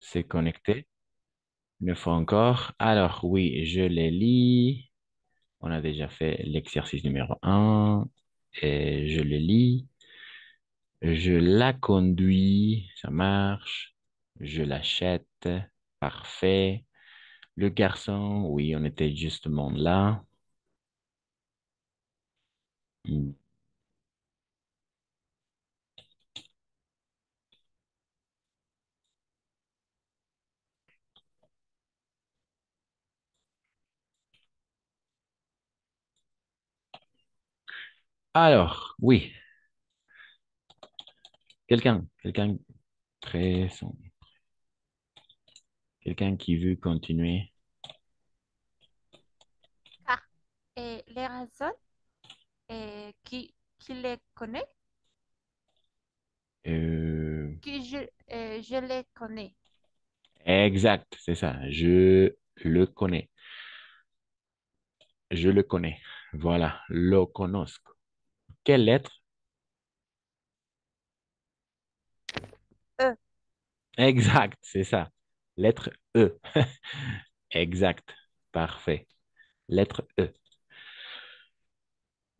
C'est connecté. Une fois encore. Alors, oui, je les lis. On a déjà fait l'exercice numéro un. Et je le lis. Je la conduis. Ça marche. Je l'achète. Parfait. Le garçon, oui, on était justement là. Hmm. Alors, oui, quelqu'un très, quelqu'un qui veut continuer. Car les raisons qui les connaît, Euh, je les connais. exact, c'est ça. Je le connais. Je le connais. Voilà, lo conozco. Quelle lettre? Eux, Exact, c'est ça. Lettre E. Exact. Parfait. Lettre E.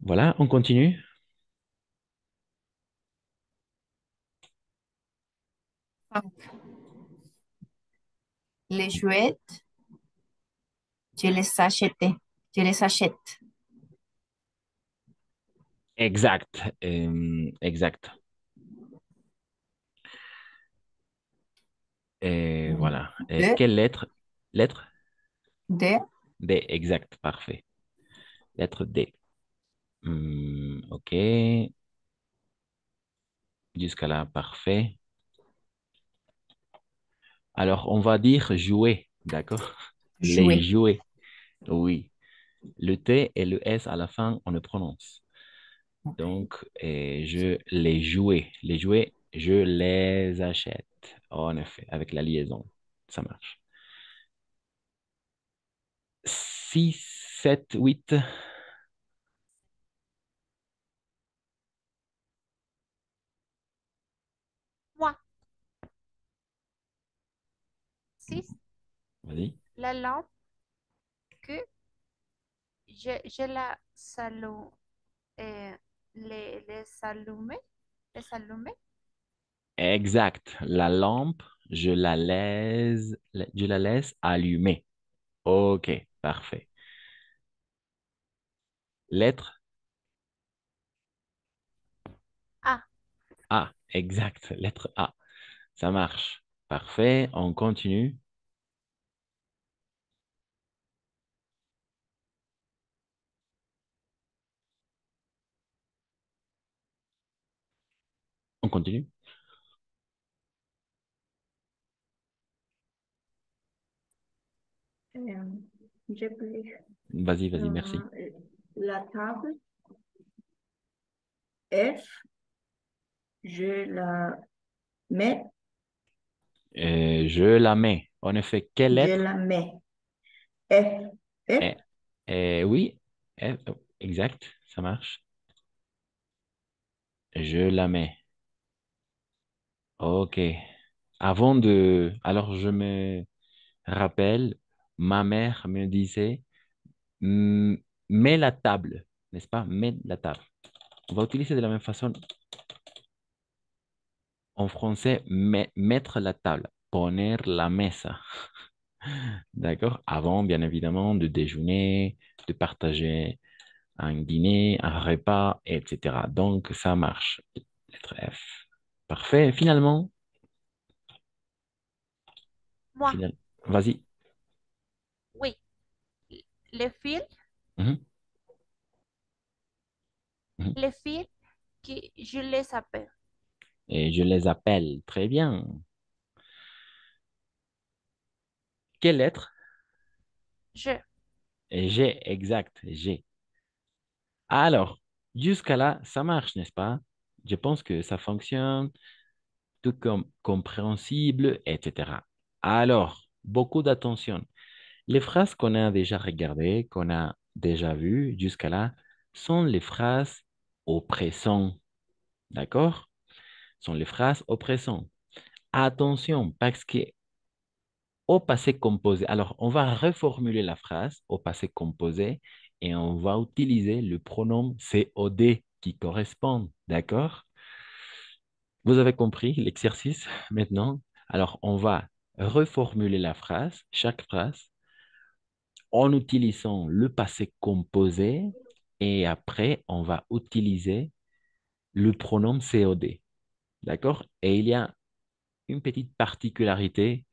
Voilà, on continue. Les jouets, je les achetais. Je les achète. Exact. Exact. Et voilà. Et De, quelle lettre? Lettre de, D. Exact. Parfait. Lettre D. Ok. Jusqu'à là, parfait. Alors, on va dire jouer. D'accord? Les jouer. jouets. Oui. Le T et le S à la fin, on le prononce. Donc, je les jouets. Les jouets, je les achète. En effet, avec la liaison. Ça marche. 6, 7, 8. moi, six, Vas-y. la lampe que je la salue, euh, les allumer, les allumer. Exact. La lampe, je la laisse allumer. OK, parfait. Lettre Ah, A. Exact. Lettre A. Ça marche. Parfait. On continue. On continue. Euh, j'ai plus. Vas-y, vas-y, merci. Euh, la table, F, je la mets, Je la mets. En effet, quelle je lettre? la mets. F, F, Eh, oui, exact. Ça marche. Je la mets. OK. Alors, je me rappelle, ma mère me disait, Hmm, mets la table, n'est-ce pas? Mets la table. On va utiliser de la même façon en français, mettre la table, poner la mesa. D'accord? Avant, bien évidemment, de déjeuner, de partager un dîner, un repas, etc. Donc, ça marche. Lettre F. Parfait. Finalement, moi, vas-y. oui, les fils, Mhm, mhm. les fils que je les appelle. Et je les appelle. Très bien. Quelle lettre? Je, G, exact. G. Alors, jusqu'à là, ça marche, n'est-ce pas? Je pense que ça fonctionne, tout comme compréhensible, etc. Alors, beaucoup d'attention. Les phrases qu'on a déjà regardées, qu'on a déjà vues jusqu'à là, sont les phrases au présent. D'accord? Sont les phrases au présent. Attention, parce que au passé composé. Alors, on va reformuler la phrase au passé composé et on va utiliser le pronom COD qui correspond. D'accord? Vous avez compris l'exercice maintenant? Alors, on va reformuler la phrase, chaque phrase, en utilisant le passé composé et après, on va utiliser le pronom COD. D'accord? Et il y a une petite particularité.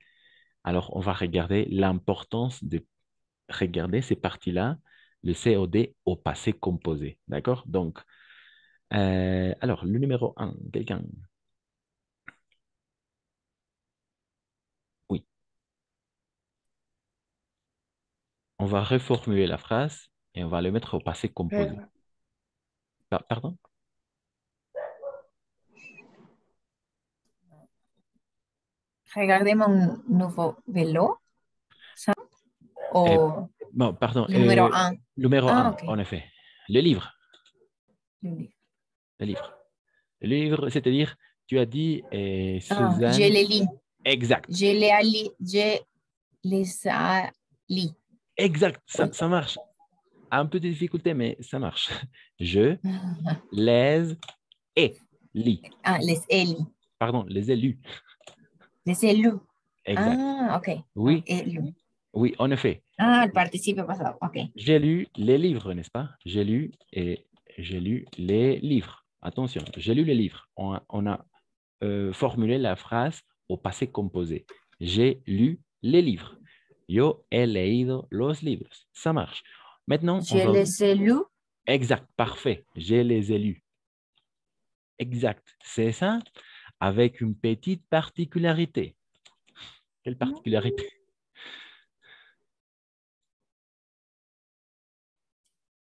Alors, on va regarder l'importance de regarder ces parties-là, le COD au passé composé. D'accord? Donc, alors, le numéro un, quelqu'un? Oui. On va reformuler la phrase et on va le mettre au passé composé. Pardon? Regardez mon nouveau vélo. Ça, Eh, o bon, pardon. le numéro un. Numéro Ah, un, ok. en effet. Le livre. Le livre. Le livre. Le livre, c'est-à-dire, tu as dit, Ah, je Suzanne. les lis. Exact. Je les lis. Exact. Oui. Ça marche. Un peu de difficulté, mais ça marche. Je les ai lis. Ah, les ai lis. Pardon, les ai lus. Les ai lus. Exact. Ah, ok. Oui, Ah, lus. oui, en effet. Ah, el participio pasado. Ok. J'ai lu les livres, n'est-ce pas? J'ai lu et j'ai lu les livres. Attention, j'ai lu les livres. On a formulé la phrase au passé composé. J'ai lu les livres. Yo he leído los libros. Ça marche. Maintenant, on Je va... les ai lus. Exact, parfait. Je les ai lus. Exact. C'est ça, avec une petite particularité. Quelle particularité?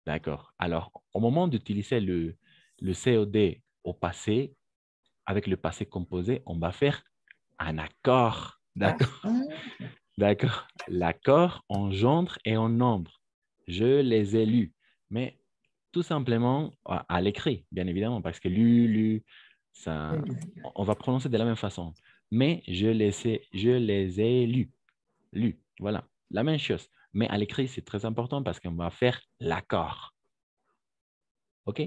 D'accord. Alors, au moment d'utiliser le COD au passé, avec le passé composé, on va faire un accord. D'accord? D'accord. L'accord engendre et en nombre. Je les ai lus. Mais tout simplement à l'écrit, bien évidemment, parce que lu, ça, on va prononcer de la même façon. Mais je les ai lus. Lus. Voilà. La même chose. Mais à l'écrit, c'est très important parce qu'on va faire l'accord. OK?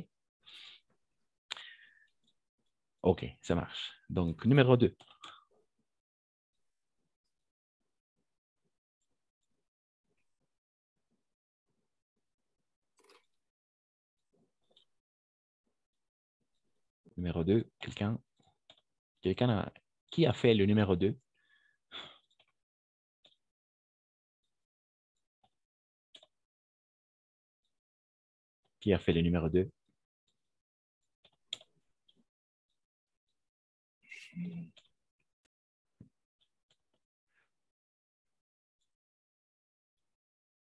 OK, ça marche. Donc, numéro 2. Numéro 2, quelqu'un qui a fait le numéro 2? Qui a fait le numéro 2?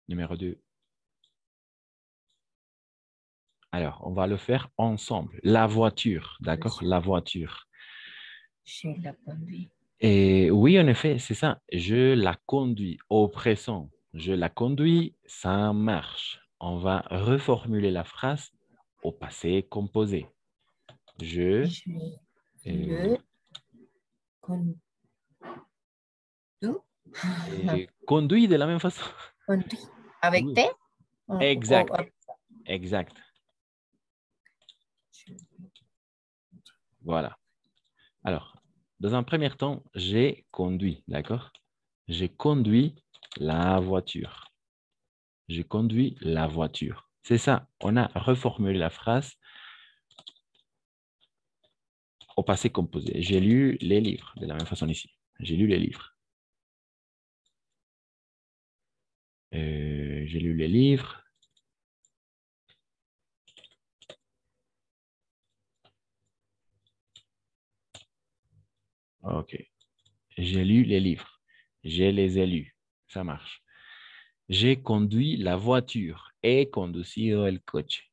Numéro 2. Alors, on va le faire ensemble. La voiture, d'accord? La voiture. Je la conduis. Et oui, en effet, c'est ça. Je la conduis au présent. Je la conduis, ça marche. On va reformuler la phrase au passé composé. Je le conduis. conduis de la même façon. Conduis. Avec Oui. T? Exact. Exact. Voilà. Alors, dans un premier temps, j'ai conduit, d'accord? J'ai conduit la voiture. J'ai conduit la voiture. C'est ça. On a reformulé la phrase au passé composé. J'ai lu les livres, de la même façon ici. J'ai lu les livres. J'ai lu les livres. OK. J'ai lu les livres. Je les ai lus. Ça marche. J'ai conduit la voiture. He conducido el coche.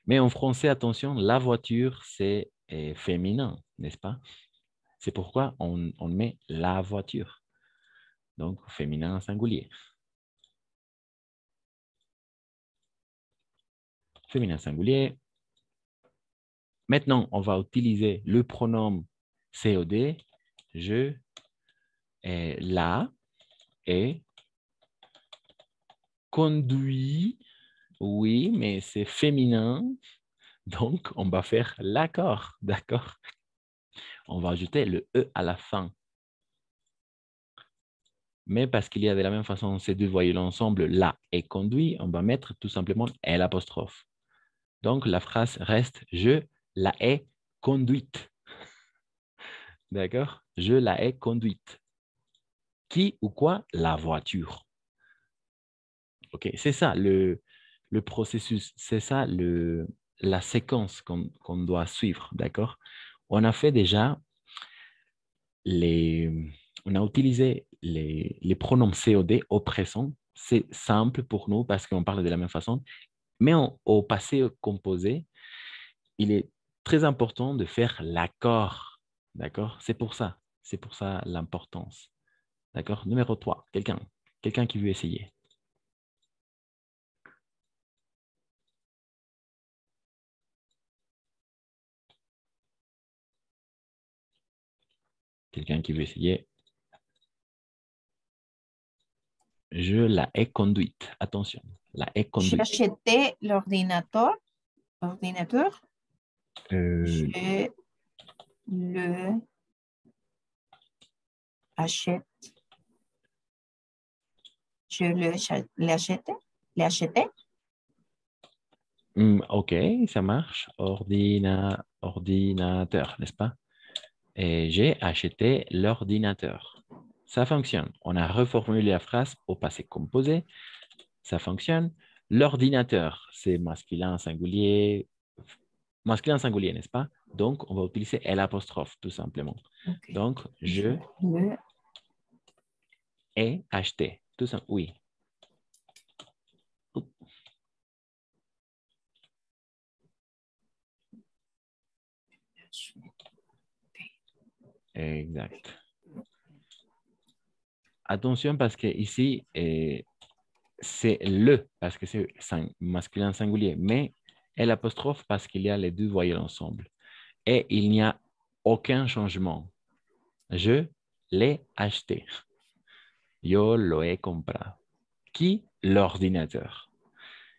Mais en français, attention, la voiture, c'est féminin, n'est-ce pas? C'est pourquoi on met la voiture. Donc, féminin singulier. Féminin singulier. Maintenant, on va utiliser le pronom COD. Je La est conduit. Oui, mais c'est féminin. Donc, on va faire l'accord. D'accord? On va ajouter le E à la fin. Mais parce qu'il y a de la même façon ces deux voyelles ensemble, la et conduit, on va mettre tout simplement L apostrophe. Donc, la phrase reste « Je la ai conduite ». D'accord? Je la ai conduite. Qui ou quoi? La voiture. OK, c'est ça le processus, c'est ça la séquence qu'on doit suivre. D'accord? On a fait déjà on a utilisé les pronoms COD au présent. C'est simple pour nous parce qu'on parle de la même façon. Mais au passé composé, il est très important de faire l'accord. D'accord? C'est pour ça. C'est pour ça l'importance. D'accord? Numéro 3, quelqu'un qui veut essayer. Quelqu'un qui veut essayer. Je la ai conduite. Attention, la ai J'ai conduite. acheté l'ordinateur. Euh, Je le achète. Je l'ai acheté. L'ai acheté. OK, ça marche. Ordinateur, n'est-ce pas? Et j'ai acheté l'ordinateur. Ça fonctionne. On a reformulé la phrase au passé composé. Ça fonctionne. L'ordinateur, c'est masculin singulier, n'est-ce pas? Donc, on va utiliser l'apostrophe, tout simplement. Okay. Donc, je le ai acheté. Tout simplement, oui. Exact. Attention parce que ici, c'est le, parce que c'est masculin singulier, mais l'apostrophe parce qu'il y a les deux voyelles ensemble. Et il n'y a aucun changement. Je l'ai acheté. Yo lo he comprado. Qui? L'ordinateur.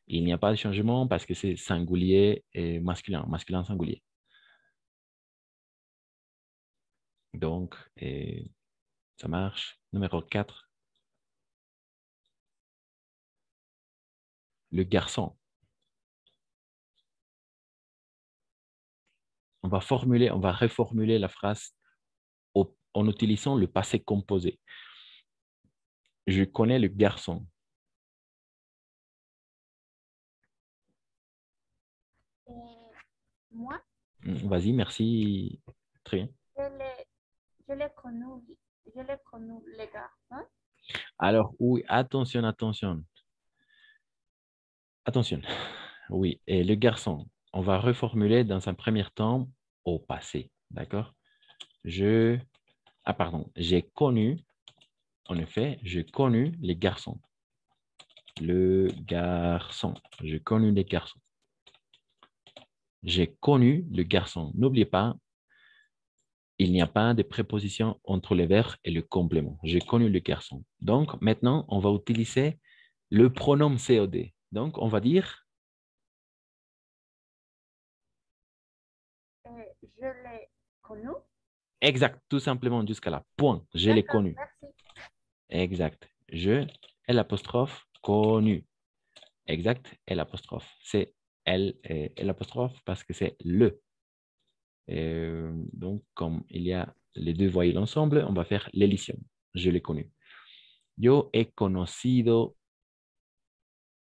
Il n'y a pas de changement parce que c'est singulier et masculin singulier. Donc, ça marche. Numéro 4. Le garçon. On va reformuler la phrase en utilisant le passé composé. Je connais le garçon. Moi, Vas-y, merci. Très bien. je l'ai connu, les garçons. Alors, oui, attention. Attention. Oui, et le garçon, on va reformuler dans un premier temps au passé. D'accord? J'ai connu, en effet, j'ai connu les garçons. Le garçon. J'ai connu les garçons. J'ai connu le garçon. N'oubliez pas, il n'y a pas de préposition entre le verbe et le complément. J'ai connu le garçon. Donc, maintenant, on va utiliser le pronom COD. Donc, on va dire Je l'ai connu. exact, tout simplement jusqu'à là. Point. Je l'ai connu. Merci. Exact. Je, l'apostrophe, connu. Exact, l'apostrophe. C'est l'apostrophe parce que c'est le. Donc, comme il y a les deux voyelles ensemble, on va faire l'élision. Je l'ai connu. Yo he conocido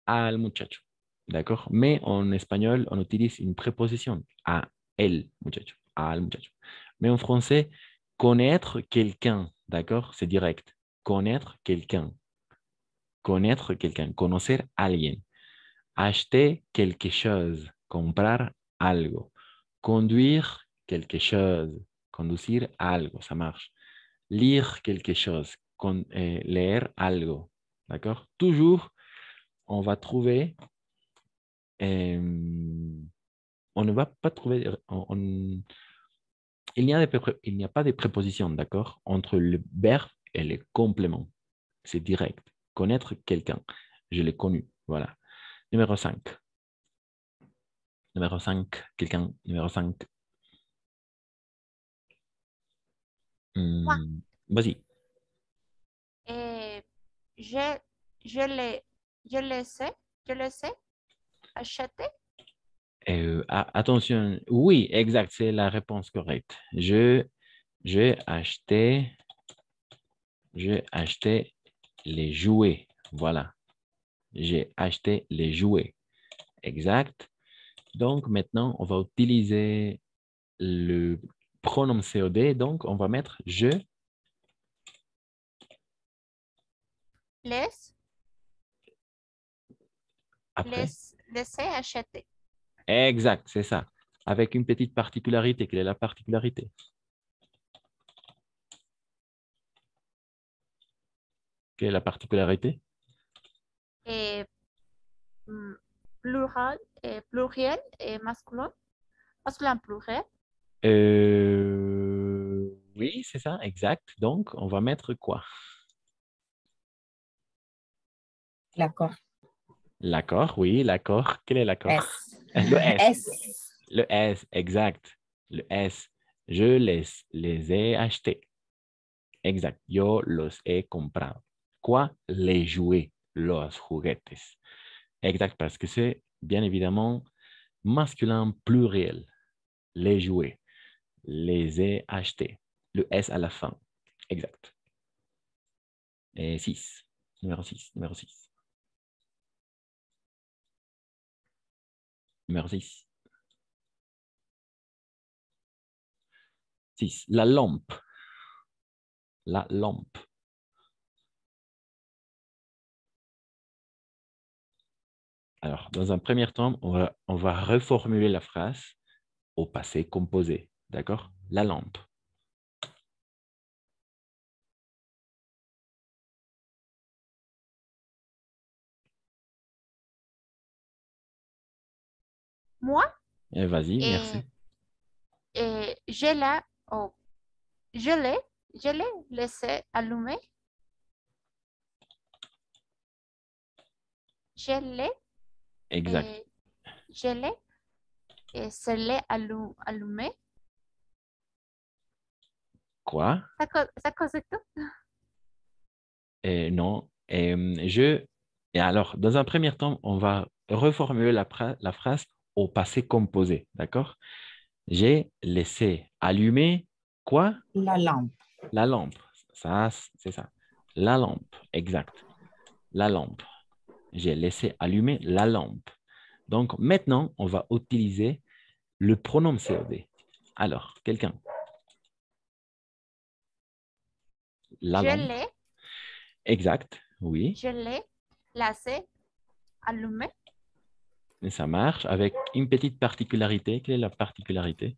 al muchacho. D'accord? Mais en espagnol, on utilise une préposition à el muchacho, al muchacho. Mais en français, connaître quelqu'un, d'accord? C'est direct. Connaître quelqu'un. Connaître quelqu'un. Conocer alguien. Acheter quelque chose. Comprar algo. Conduire quelque chose. Conducir algo. Ça marche. Lire quelque chose. Leer algo. D'accord? Toujours, on va trouver on ne va pas trouver, il n'y a pas de préposition, d'accord, entre le verbe elle est complément. C'est direct. Connaître quelqu'un. Je l'ai connu. Voilà. Numéro 5. Numéro 5. Quelqu'un. Numéro 5. Moi, Vas-y. et je, je le, je le sais acheter. Attention. Oui, exact. C'est la réponse correcte. J'ai acheté les jouets. Voilà. J'ai acheté les jouets. Exact. Donc, maintenant, on va utiliser le pronom COD. Donc, on va mettre je Les, après. laisser acheter. Exact, c'est ça. Avec une petite particularité. Quelle est la particularité? Quelle est la particularité? Et plural, et pluriel et masculin. Masculin pluriel. Oui, c'est ça, exact. Donc, on va mettre quoi? L'accord. L'accord, oui, l'accord. Quel est l'accord? S. Le S. S. Le S, exact. Le S. Je les ai achetés. Exact. Yo los he comprado. Quoi? Les jouets. Los juguetes. Exact, parce que c'est bien évidemment masculin pluriel. Les jouets. Les ai achetés. Le S à la fin. Exact. Et 6. Numéro 6. Numéro 6. Numéro 6. 6. La lampe. La lampe. Alors, dans un premier temps, on va reformuler la phrase au passé composé. D'accord? La lampe. Moi, Vas-y, et, merci. et oh, je l'ai, je l'ai laissé allumer. Je l'ai, Exact. et je l'ai, et se l'est allumé. Quoi? Ça cause tout? Non. Et alors, dans un premier temps, on va reformuler la phrase au passé composé. D'accord? J'ai laissé allumer quoi? La lampe. La lampe. Ça, c'est ça. La lampe. Exact. La lampe. J'ai laissé allumer la lampe. Donc, maintenant, on va utiliser le pronom COD. Alors, quelqu'un. La Je lampe. l'ai, Exact. Oui. je l'ai laissé allumé. Et ça marche avec une petite particularité. Quelle est la particularité?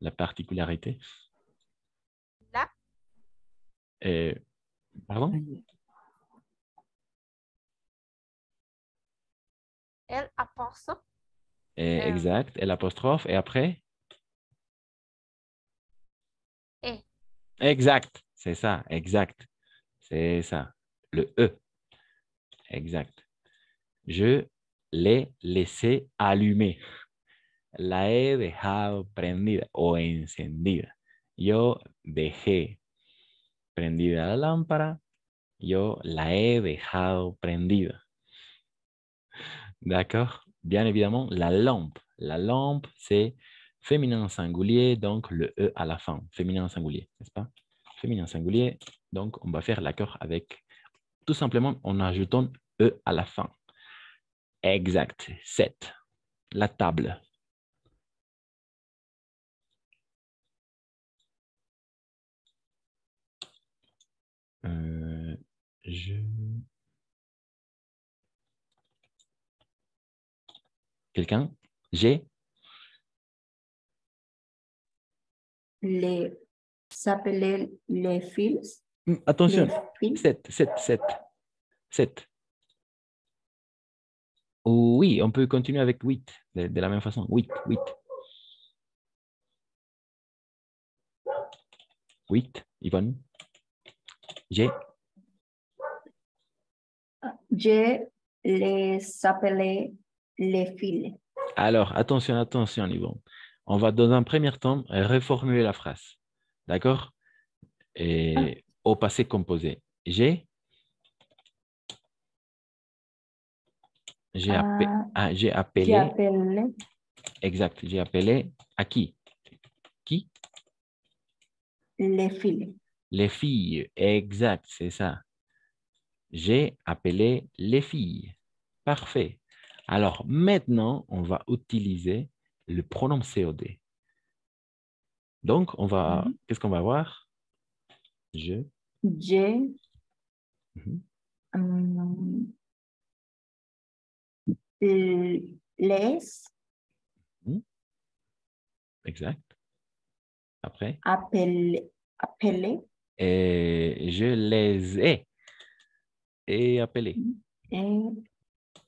La particularité. Là, Euh, pardon? elle apporte Exact. Et l'apostrophe. Et après? et Exact. C'est ça. Exact. C'est ça. Le E. Exact. Je l'ai laissé allumer. La he dejado prendida o encendida. Yo dejé prendida la lámpara. Yo la he dejado prendida. D'accord? Bien évidemment, la lampe. La lampe, c'est féminin singulier, donc le E à la fin. Féminin singulier, n'est-ce pas? Féminin singulier, donc on va faire l'accord avec, tout simplement en ajoutant E à la fin. Exact. 7. La table. Euh, je... Quelqu'un? J'ai? Les s'appeler les fils. Attention. Les fils. 7, 7, 7. 7. Oui, on peut continuer avec 8 de la même façon. 8, 8. 8, Yvonne. J'ai. Je les appelais les fils. Alors, attention, attention, Yvonne. On va dans un premier temps reformuler la phrase. D'accord? Et au passé composé. J'ai j'ai J'ai appelé. appelé Exact. J'ai appelé à qui? Qui? les fils. Les filles. Exact, c'est ça. J'ai appelé les filles. Parfait. Alors, maintenant, on va utiliser le pronom COD. Donc, qu'est-ce qu'on va voir? Je. Je Mhm. les Mhm. Exact. Après. appelés Et je les ai appelés. et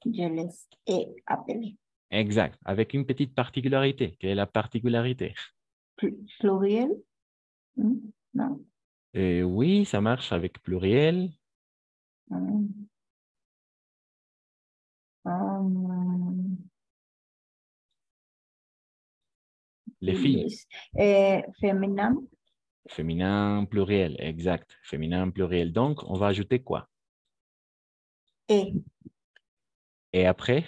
je les ai appelés. Exact. Avec une petite particularité. Quelle est la particularité? Pluriel? Non. Oui, ça marche avec pluriel. Hum, hum, Les filles. Féminin? Féminin, pluriel. Exact. Féminin, pluriel. Donc, on va ajouter quoi? Et Et après?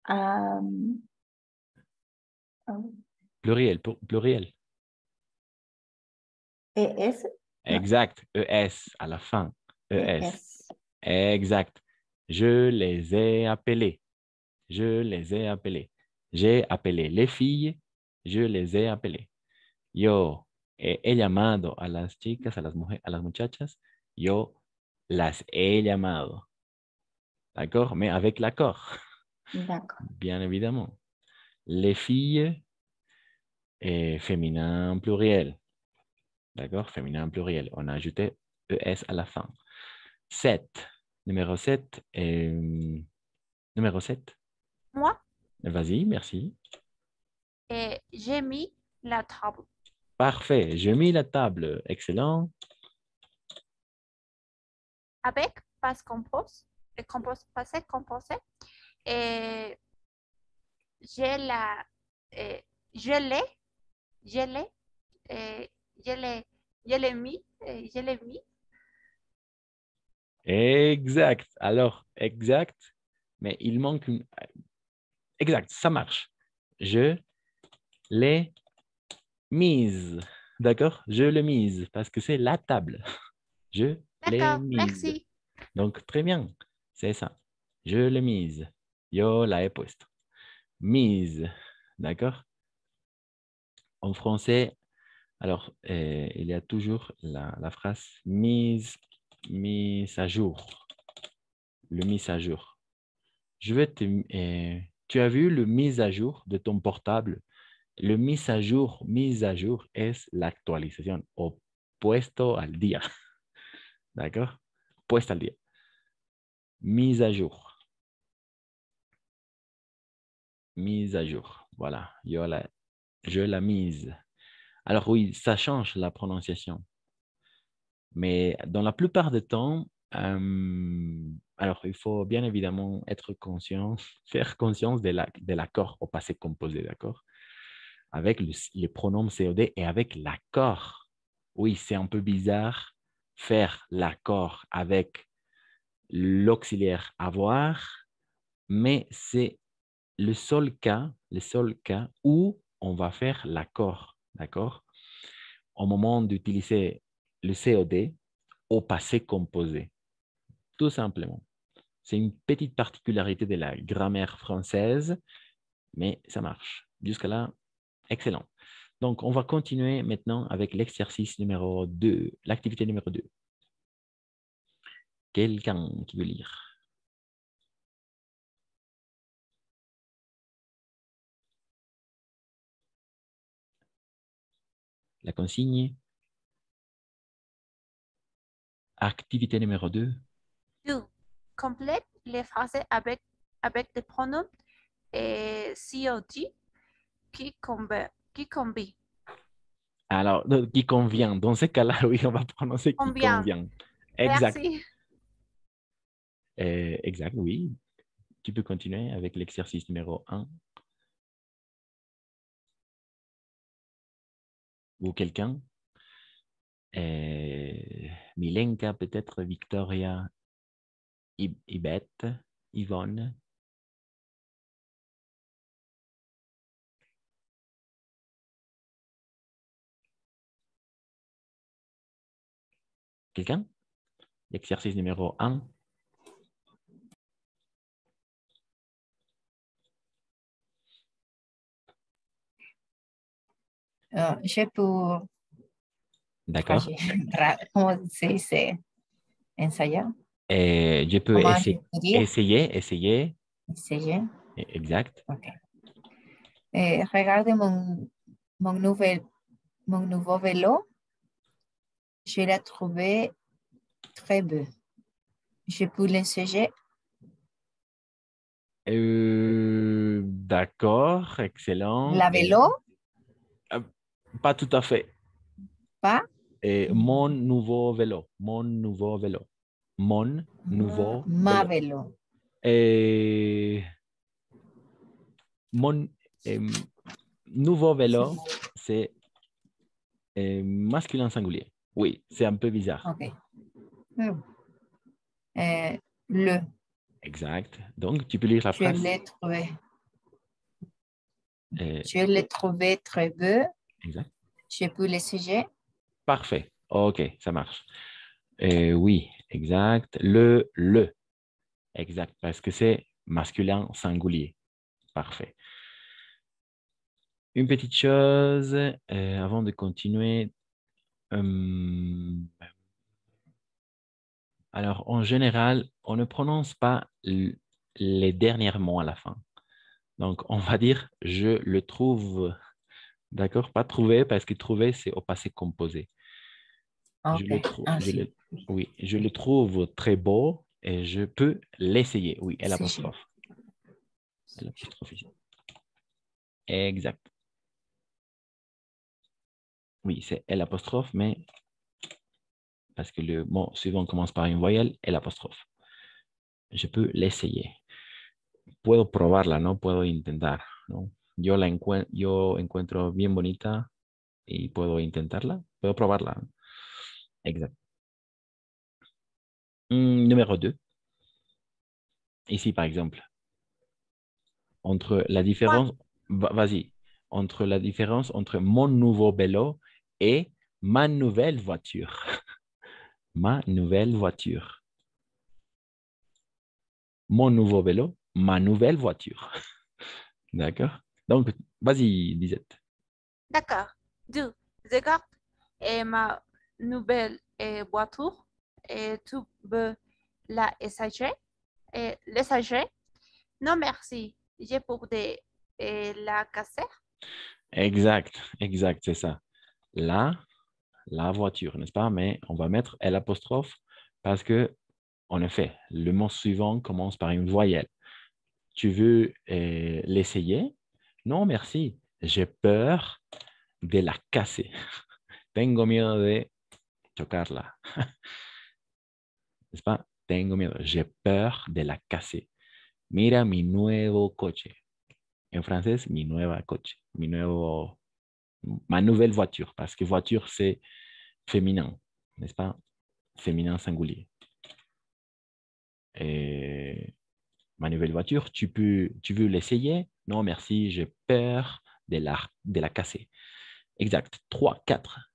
hum, Pluriel. Pluriel. es? Non. Exact. ES à la fin. ES. Es. Exact. Je les ai appelés. Je les ai appelés. J'ai appelé les filles. Je les ai appelées. Yo he llamado a las chicas, a las muchachas. Yo las he llamado. D'accord? Mais avec l'accord, D'accord. bien évidemment. Les filles, féminin pluriel. D'accord? Féminin pluriel. On a ajouté ES à la fin. 7. Numéro 7. Numéro 7. Moi, Vas-y, merci. j'ai mis la table Parfait. Je mis la table. Excellent. avec passe compose, et compose passé composé. Et j'ai la, eh, je l'ai, je l'ai, eh, je l'ai, je l'ai mis. Exact. Alors, exact. Mais il manque une... Exact, ça marche. Je l'ai mise. D'accord? Je l'ai mise parce que c'est la table. Je l'ai D'accord, mise. merci. Donc, très bien. C'est ça. Je l'ai mise. Yo la he puesto. Mise. D'accord? En français, alors, il y a toujours la phrase mise à jour. Le mise à jour. Tu as vu le mise à jour de ton portable? Le mise à jour es la actualización o puesto al día. D'accord? Puesto al día. Mise à jour. Mise à jour. Voilà. Je la mise. Alors oui, ça change la prononciation. Mais dans la plupart des temps, alors il faut bien évidemment être conscient, faire conscience de l'accord au passé composé, d'accord? Avec les pronoms COD et avec l'accord. Oui, c'est un peu bizarre faire l'accord avec l'auxiliaire avoir, mais c'est le seul cas où on va faire l'accord, d'accord? Au moment d'utiliser le COD au passé composé, tout simplement. C'est une petite particularité de la grammaire française, mais ça marche. Jusqu'à là, excellent. Donc, on va continuer maintenant avec l'exercice numéro 2, l'activité numéro 2. Quelqu'un qui veut lire? La consigne. Activité numéro 2. 2. Complète les phrases avec des pronoms et COD qui combinent. Alors, qui convient. Dans ce cas-là, oui, on va prononcer qui Combien? convient. Exact. Merci. Exact, oui. Tu peux continuer avec l'exercice numéro 1. Ou quelqu'un. Milenka, peut-être, Victoria, Ibette, Yvonne. Quelqu'un? L'exercice numéro 1. J'ai pour D'accord. ¿Cómo se dice? Ensayar. Je peux Comment essayer. je diría? Essayer. Essayer. Exact. Ok. Regarde mon nouveau vélo. Je l'ai trouvé très beau. Je peux l'essayer. D'accord, excellent. La vélo, Euh, Pas tout à fait. pas Mon nouveau vélo. Mon nouveau vélo. Mon nouveau ma vélo. vélo. Et mon nouveau vélo, c'est masculin singulier. Oui, c'est un peu bizarre. Ok. Le, Exact. Donc, tu peux lire la je phrase. l'ai trouvé. Euh, Je l'ai trouvé très beau. exact. Je peux l'essayer. Parfait. OK, ça marche. Oui, exact. Le. Exact, parce que c'est masculin singulier. Parfait. Une petite chose avant de continuer. Alors, en général, on ne prononce pas les derniers mots à la fin. Donc, on va dire je le trouve. D'accord? Pas trouver, parce que trouver, c'est au passé composé. Je Ok. le trouve, Ainsi. oui, je le trouve très beau et je peux l'essayer. Oui, Essayer. l'apostrophe. L'apostrophe ici. Exact. Oui, c'est l'apostrophe, mais parce que le mot suivant commence par une voyelle, l'apostrophe. Je peux l'essayer. Puedo probarla, ¿no? Puedo intentar, ¿no? Yo encuentro bien bonita y puedo intentarla. Puedo probarla, ¿no? Exact. Numéro 2. Ici, par exemple, entre la différence, vas-y, entre la différence entre mon nouveau vélo et ma nouvelle voiture. Ma nouvelle voiture. Mon nouveau vélo, ma nouvelle voiture. D'accord? Donc, vas-y, Lisette. D'accord. Deux. Regarde ma nouvelle voiture et tu veux la essayer? L'essayer? Non, merci. J'ai pour de la casser. Exact, c'est ça. La voiture, n'est-ce pas? Mais on va mettre l'apostrophe parce que, en effet, le mot suivant commence par une voyelle. Tu veux l'essayer? Non, merci. J'ai peur de la casser. Tengo miedo de chocarla. ¿N'est-ce pas? Tengo miedo. J'ai peur de la casser. Mira mi nuevo coche. En français, mi nueva coche. Ma nouvelle voiture. Parce que voiture, c'est féminin. N'est-ce pas? Féminin singulier. Et ma nouvelle voiture, tu veux l'essayer? Non, merci, j'ai peur de la casser. Exact. 3, 4.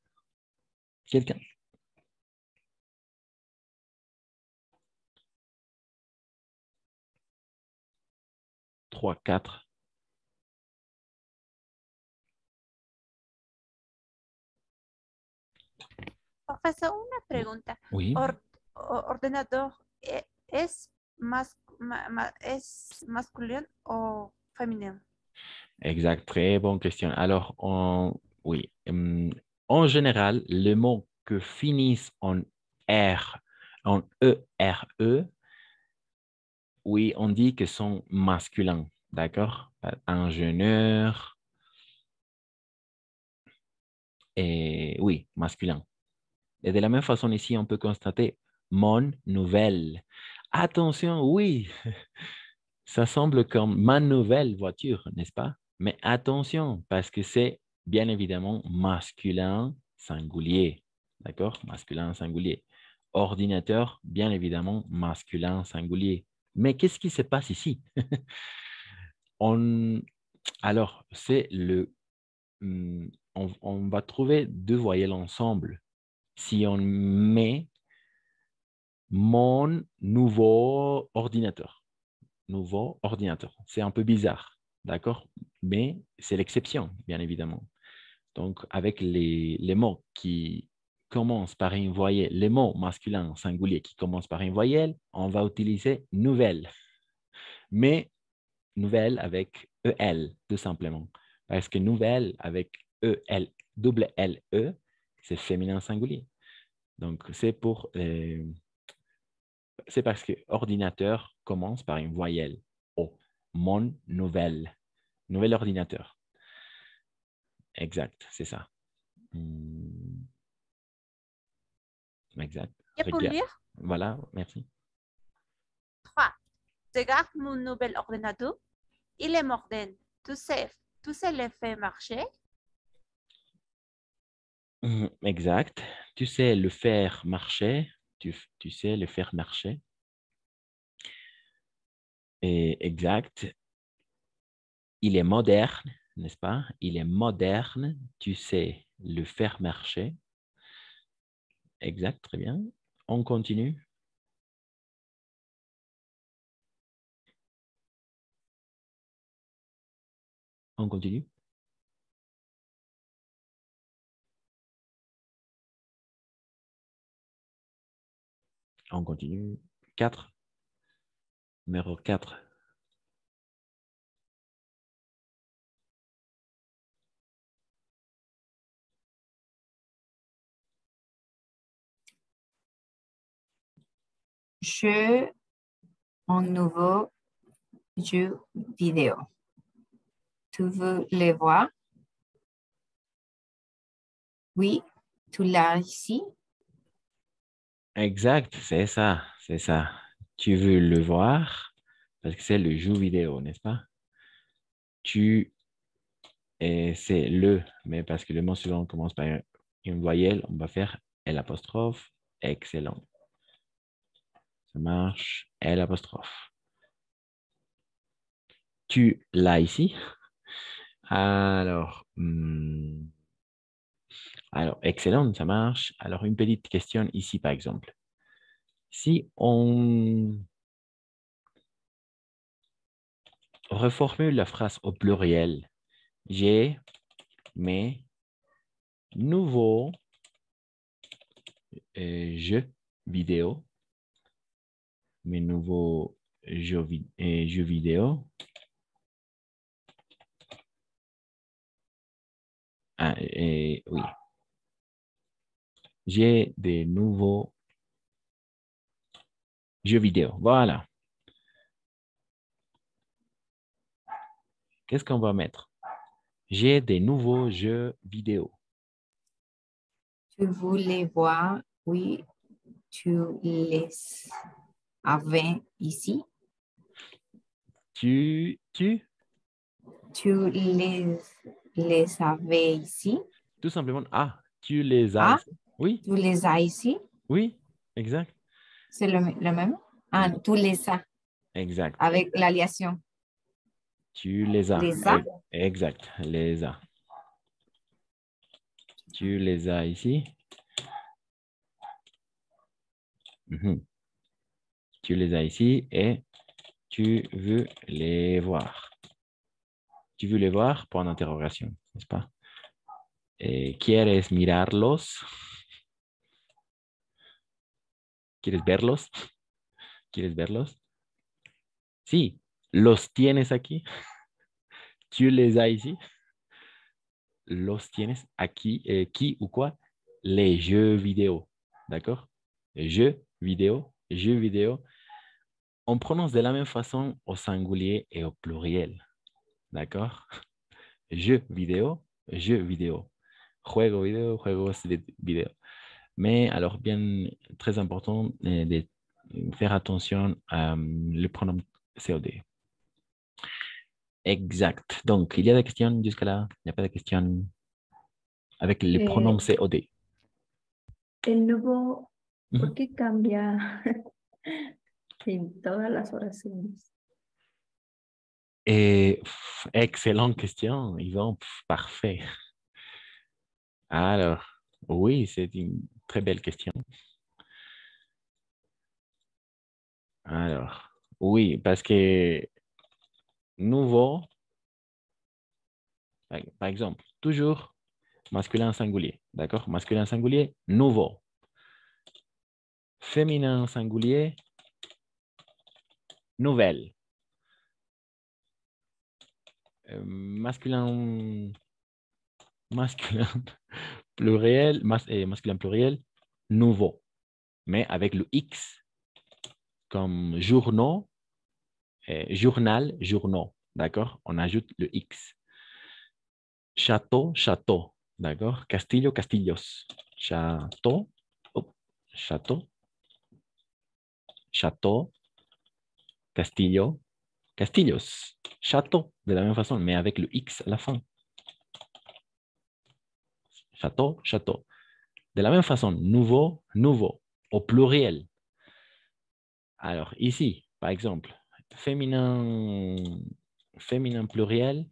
Quelqu'un? 3, 4. Profesor, una pregunta. Oui, ¿Ordenador es, es masculino o femenino? exact. Très bonne question. Alors, oui. En général, les mots que finissent en R, en E-R-E, oui, on dit que sont masculins. D'accord? Ingénieur, Et oui, masculin. Et de la même façon, ici, on peut constater mon nouvelle. Attention, oui, ça semble comme ma nouvelle voiture, n'est-ce pas? Mais attention, parce que c'est bien évidemment masculin singulier. D'accord? Masculin singulier. Ordinateur, bien évidemment, masculin singulier. Mais qu'est-ce qui se passe ici? On, alors, c'est on va trouver deux voyelles ensemble. Si on met mon nouveau ordinateur. Nouveau ordinateur. C'est un peu bizarre, d'accord? Mais c'est l'exception, bien évidemment. Donc, avec les mots qui commencent par une voyelle, les mots masculins singuliers qui commencent par une voyelle, on va utiliser nouvelle. Mais nouvelle avec EL, tout simplement. Parce que nouvelle avec EL, double LE, c'est féminin singulier. Donc, c'est parce que ordinateur commence par une voyelle O. Mon nouvelle. Nouvel ordinateur. Exact, c'est ça. Exact. Et pour Regarde. lire, Voilà, merci. 3. Regarde mon nouvel ordinateur. Il est moderne. Tu sais le faire marcher. Exact. Tu sais le faire marcher. Tu sais le faire marcher. Et exact. Il est moderne, n'est-ce pas? Il est moderne. Tu sais le faire marcher. Exact, très bien. On continue. On continue. On continue. 4. Numéro 4. Je un nouveau jeu vidéo. Tu veux les voir? Oui, tu l'as ici. Exact, c'est ça, c'est ça. Tu veux le voir parce que c'est le jeu vidéo, n'est-ce pas? Et c'est le, mais parce que le mot suivant commence par une voyelle, on va faire L apostrophe. Excellent. Ça marche. L apostrophe. Tu l'as ici. Alors, excellent, ça marche. Alors, une petite question ici, par exemple. Si on reformule la phrase au pluriel, j'ai mes nouveaux jeux vidéo, mes nouveaux jeux vidéo. Ah, oui. J'ai des nouveaux jeux vidéo. Voilà. Qu'est-ce qu'on va mettre? J'ai des nouveaux jeux vidéo. Tu voulais voir? Oui, tu les avais ici. Tu, Tu les avais ici. tout simplement, ah, tu les as Ah, ici. Oui, tu les as ici. oui, exact. C'est le même. Ah, Oui, tu les as exact. avec l'alliation. Tu les as. Les as. Exact, les as. Tu les as ici. Tu les as ici et tu veux les voir. Tu veux les voir? Point d'interrogation, n'est-ce pas? ¿Quieres mirarlos? ¿Quieres verlos? ¿Quieres verlos? Sí, los tienes aquí. Tu les as ici. Los tienes aquí. Qui ou quoi? Les jeux vidéo. D'accord? Jeux vidéo. On prononce de la même façon au singulier et au pluriel. D'accord? Jeux vidéo. Juego video, juegos de video. Mais alors, bien, très important de faire attention à le pronom COD. Exact. Donc, il y a des questions jusqu'à là? Il n'y a pas de questions avec le pronom COD. El nuevo, Ujú. ¿por qué cambia en todas las oraciones? Excellente question, Yvan. Parfait. Alors, oui, c'est une très belle question. Alors, oui, parce que nouveau, par exemple, toujours masculin singulier, d'accord? Masculin singulier, nouveau. Féminin singulier, nouvelle. Masculin, masculin pluriel, masculin pluriel, nouveau. Mais avec le X comme journaux, journal, journaux, d'accord? On ajoute le X. Château, château, d'accord? Castillo, castillos. Château, oh, château, château, castillo, castillos. Château, de la même façon, mais avec le X à la fin. Château, château. De la même façon, nouveau, nouveau, au pluriel. Alors, ici, par exemple, féminin, féminin pluriel,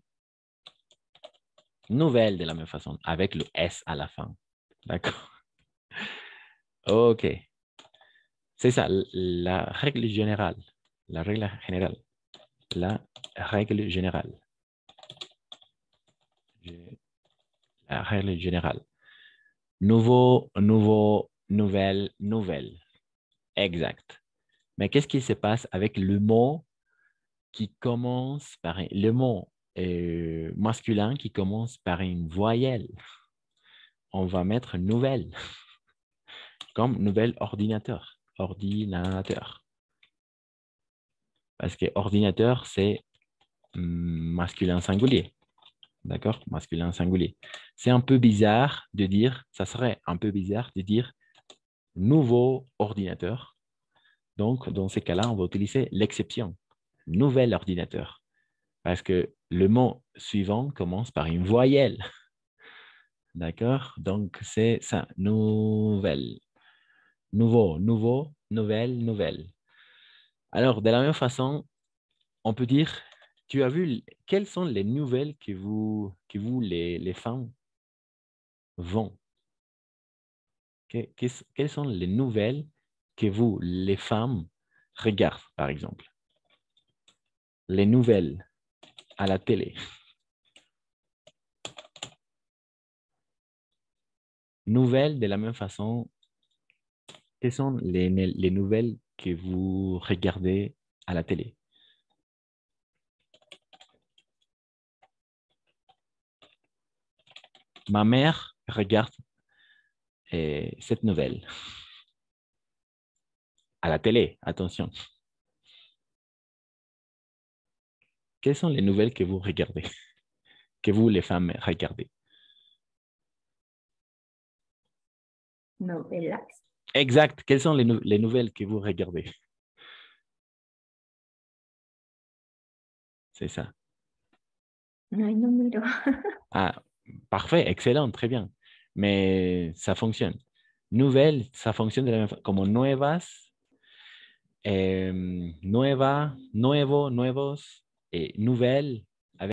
nouvelle de la même façon, avec le S à la fin. D'accord? OK. C'est ça, la règle générale. La règle générale. La règle générale. La règle générale. Nouveau, nouveau, nouvelle, nouvelle. Exact. Mais qu'est-ce qui se passe avec le mot qui commence par le mot masculin qui commence par une voyelle? On va mettre nouvelle, comme nouvel ordinateur. Ordinateur. Parce que ordinateur, c'est masculin singulier. D'accord? Masculin singulier. C'est un peu bizarre de dire, ça serait un peu bizarre de dire nouveau ordinateur. Donc, dans ces cas-là, on va utiliser l'exception. Nouvel ordinateur. Parce que le mot suivant commence par une voyelle. D'accord? Donc, c'est ça. Nouvelle. Nouveau, nouveau, nouvelle, nouvelle. Alors, de la même façon, on peut dire, tu as vu, quelles sont les nouvelles que vous les femmes, vont? Quelles sont les nouvelles que vous, les femmes, regardent, par exemple? Les nouvelles à la télé. Nouvelles, de la même façon, quelles sont les nouvelles que vous regardez à la télé? Ma mère regarde cette nouvelle à la télé, attention. Quelles sont les nouvelles que vous regardez, que vous, les femmes, regardez? Novelas. Exact. Quelles sont les nouvelles que vous regardez? C'est ça. Ay, no miro. Ah, parfait, excellent, très bien. Mais ça fonctionne. Nouvelles, ça fonctionne de la même façon. Comme nuevas, nueva, nuevo, nuevos, et nouvelles,